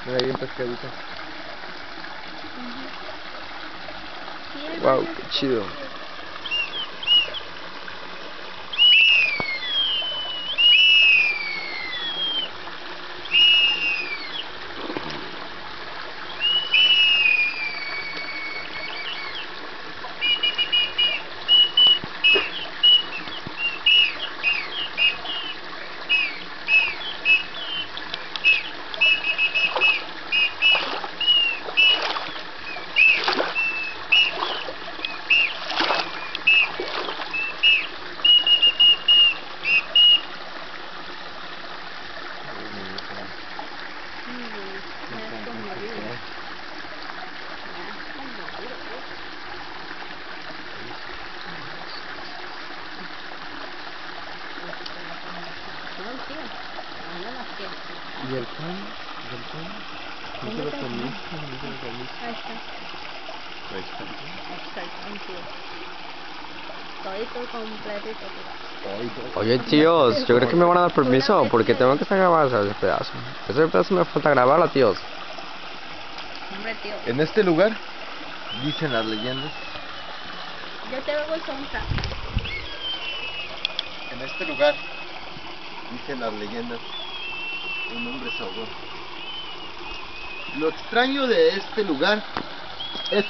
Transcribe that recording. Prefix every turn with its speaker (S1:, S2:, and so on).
S1: Mira, hay un pescadito.
S2: Wow, qué chido. ¿Y el pan? ¿Y el pan? ¿No te lo comiste? ¿No te lo comiste?
S3: Ahí está.
S2: Ahí está.
S3: Ahí está el pan, tío. Todito completito.
S2: Oye, tíos, yo creo que me van a dar permiso porque tengo que estar grabando ese pedazo. Ese pedazo me falta grabarlo, tíos.
S3: Hombre, tío.
S1: En este lugar, dicen las leyendas,
S3: Yo te hago sonza.
S1: en este lugar, dicen las leyendas, un hombre se ahogó. Lo extraño de este lugar es